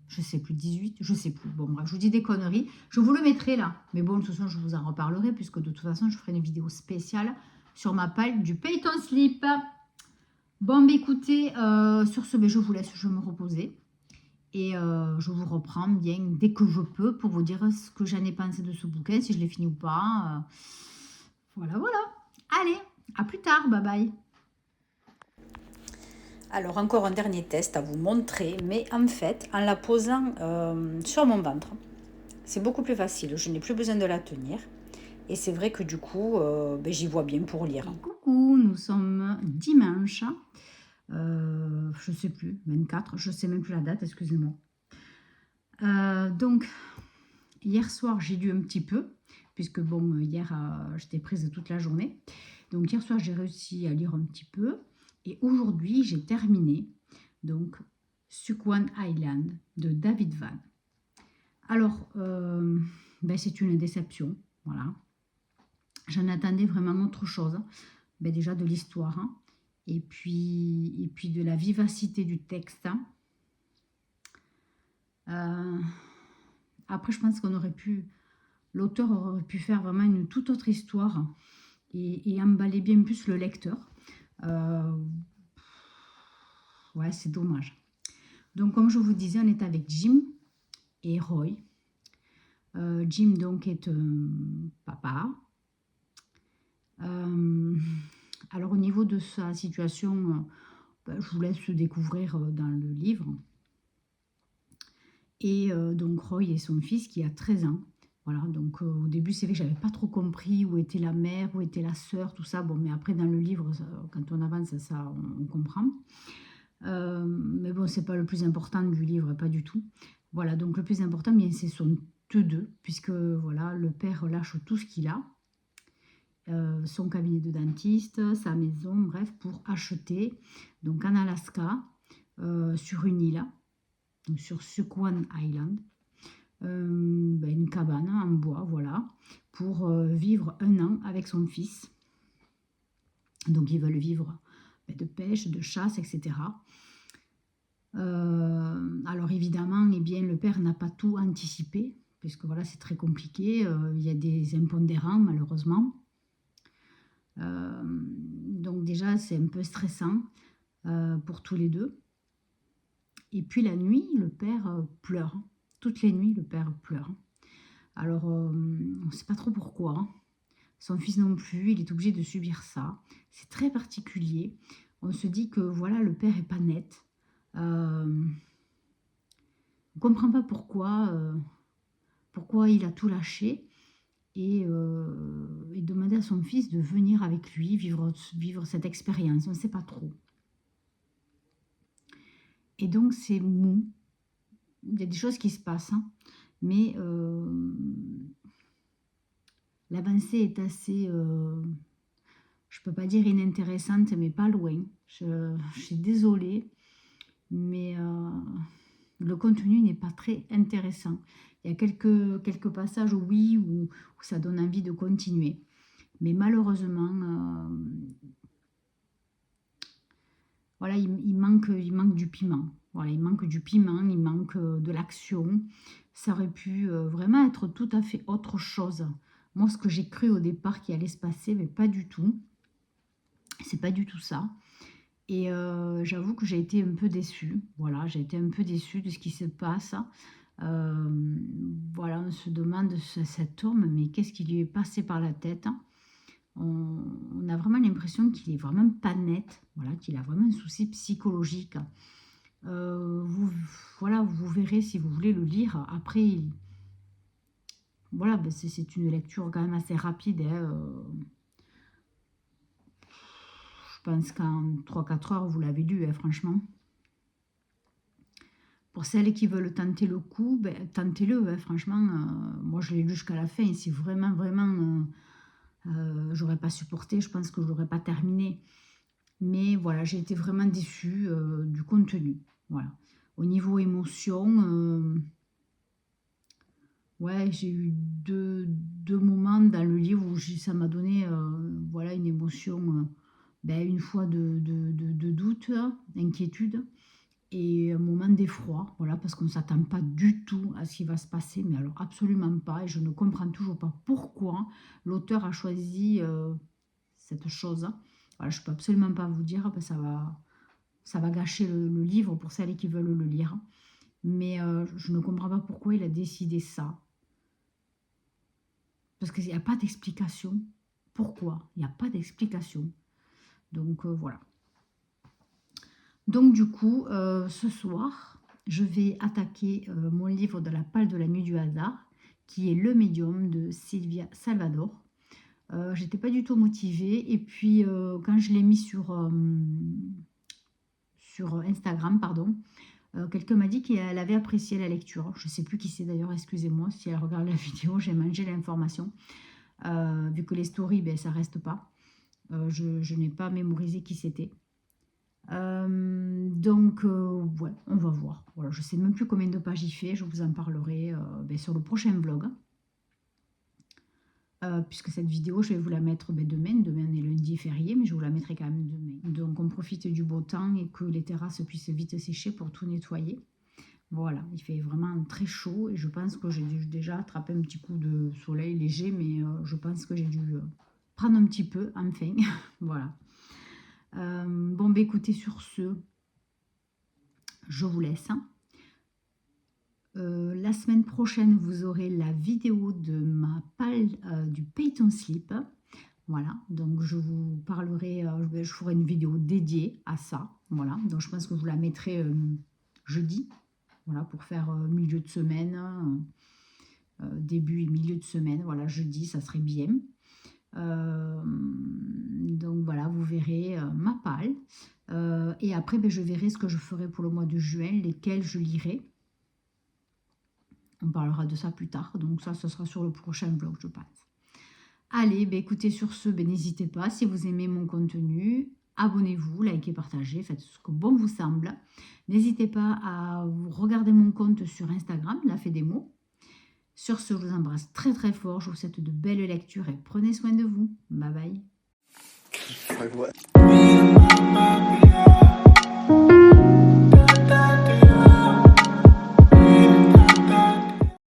je sais plus, 18, je sais plus. Bon, bref, je vous dis des conneries. Je vous le mettrai là. Mais bon, de toute façon, je vous en reparlerai puisque de toute façon, je ferai une vidéo spéciale sur ma palle du Payton Slip. Bon, bah, écoutez, sur ce, je vous laisse, je vais me reposer. Et je vous reprends bien dès que je peux pour vous dire ce que j'en ai pensé de ce bouquin, si je l'ai fini ou pas. Voilà, voilà. Allez, à plus tard, bye bye. Alors encore un dernier test à vous montrer, mais en fait, en la posant sur mon ventre, c'est beaucoup plus facile. Je n'ai plus besoin de la tenir. Et c'est vrai que du coup, j'y vois bien pour lire. Et coucou, nous sommes dimanche. Je sais plus, 24, je sais même plus la date, excusez-moi. Donc, hier soir, j'ai lu un petit peu, puisque bon, hier, j'étais prise toute la journée. Donc, hier soir, j'ai réussi à lire un petit peu. Et aujourd'hui, j'ai terminé, donc, Sukwan Island de David Van. Alors, c'est une déception, voilà. J'en attendais vraiment autre chose. Déjà de l'histoire, hein. Et puis de la vivacité du texte. Après, je pense qu'on aurait pu, l'auteur aurait pu faire vraiment une toute autre histoire et emballer bien plus le lecteur. Ouais, c'est dommage. Donc, comme je vous disais, on est avec Jim et Roy. Jim, donc, est un papa. Alors, au niveau de sa situation, je vous laisse découvrir dans le livre. Et donc, Roy et son fils qui a 13 ans. Voilà, donc au début, c'est vrai que je n'avais pas trop compris où était la mère, où était la sœur, tout ça. Bon, mais après, dans le livre, quand on avance, ça on comprend. Mais bon, c'est pas le plus important du livre, pas du tout. Voilà, donc le plus important, bien, c'est son eux deux, puisque voilà, le père lâche tout ce qu'il a, son cabinet de dentiste, sa maison, bref, pour acheter, donc en Alaska, sur une île, donc sur Sukwan Island, une cabane en bois, voilà, pour vivre 1 an avec son fils. Donc ils veulent vivre de pêche, de chasse, etc. Alors évidemment, eh bien, le père n'a pas tout anticipé, puisque voilà, c'est très compliqué. Il y a des impondérants, malheureusement. Donc déjà, c'est un peu stressant pour tous les deux. Et puis la nuit, le père pleure. Toutes les nuits, le père pleure. Alors, on ne sait pas trop pourquoi. Hein. Son fils non plus, il est obligé de subir ça. C'est très particulier. On se dit que voilà, le père est pas net. On ne comprend pas pourquoi il a tout lâché et demander à son fils de venir avec lui, vivre cette expérience. On ne sait pas trop. Et donc, c'est mou. Il y a des choses qui se passent, hein, mais l'avancée est assez, je ne peux pas dire inintéressante, mais pas loin. Je suis désolée, mais le contenu n'est pas très intéressant. Il y a quelques passages, oui, où ça donne envie de continuer. Mais malheureusement, voilà, il manque du piment. Voilà, il manque du piment, il manque de l'action. Ça aurait pu vraiment être tout à fait autre chose. Moi, ce que j'ai cru au départ qu'il allait se passer, mais pas du tout. C'est pas du tout ça. Et j'avoue que j'ai été un peu déçue. Voilà, j'ai été un peu déçue de ce qui se passe. Voilà, on se demande cet homme, mais qu'est-ce qui lui est passé par la tête? On a vraiment l'impression qu'il est vraiment pas net, voilà, qu'il a vraiment un souci psychologique. Voilà, vous verrez si vous voulez le lire. Après, voilà, c'est une lecture quand même assez rapide. Hein, je pense qu'en 3-4 heures, vous l'avez lu, hein, franchement. Pour celles qui veulent tenter le coup, tentez-le, hein, franchement. Moi, je l'ai lu jusqu'à la fin. Et si vraiment, j'aurais pas supporté, je pense que je l'aurais pas terminé. Mais voilà, j'ai été vraiment déçue du contenu. Voilà. Au niveau émotion, ouais, j'ai eu deux moments dans le livre où ça m'a donné voilà, une émotion, une fois de doute, d'inquiétude, et un moment d'effroi, voilà, parce qu'on ne s'attend pas du tout à ce qui va se passer, mais alors absolument pas, et je ne comprends toujours pas pourquoi l'auteur a choisi cette chose. Voilà, je ne peux absolument pas vous dire, ça va, ça va gâcher le livre pour celles qui veulent le lire. Mais je ne comprends pas pourquoi il a décidé ça. Parce qu'il n'y a pas d'explication. Pourquoi? Il n'y a pas d'explication. Donc voilà. Donc du coup, ce soir, je vais attaquer mon livre de la Palle de la nuit du hasard, qui est Le Médium de Sylvia Salvador. J'étais pas du tout motivée. Et puis, quand je l'ai mis sur Instagram, pardon, quelqu'un m'a dit qu'elle avait apprécié la lecture. Je ne sais plus qui c'est d'ailleurs, excusez-moi. Si elle regarde la vidéo, j'ai mangé l'information. Vu que les stories, ben, ça reste pas. Je n'ai pas mémorisé qui c'était. Donc, ouais, on va voir. Voilà, je ne sais même plus combien de pages il fait. Je vous en parlerai ben, sur le prochain vlog. Puisque cette vidéo, je vais vous la mettre ben, demain. Demain, on est lundi férié, mais je vous la mettrai quand même demain. Donc, on profite du beau temps et que les terrasses puissent vite sécher pour tout nettoyer. Voilà, il fait vraiment très chaud et je pense que j'ai dû déjà attraper un petit coup de soleil léger, mais je pense que j'ai dû prendre un petit peu, enfin. Voilà. Bon, bah, écoutez, sur ce, je vous laisse. Hein. La semaine prochaine, vous aurez la vidéo de ma palle du Peyton Slip. Voilà, donc je vous parlerai, je ferai une vidéo dédiée à ça. Voilà, donc je pense que je vous la mettrai jeudi. Voilà, pour faire milieu de semaine, début et milieu de semaine. Voilà, jeudi, ça serait bien. Donc voilà, vous verrez ma palle. Et après, ben, je verrai ce que je ferai pour le mois de juin, lesquels je lirai. On parlera de ça plus tard. Donc ça, ce sera sur le prochain vlog, je pense. Allez, ben, écoutez, sur ce, ben, n'hésitez pas, si vous aimez mon contenu, abonnez-vous, likez, partagez, faites ce que bon vous semble. N'hésitez pas à regarder mon compte sur Instagram, La Fée des Mots. Sur ce, je vous embrasse très très fort. Je vous souhaite de belles lectures et prenez soin de vous. Bye bye.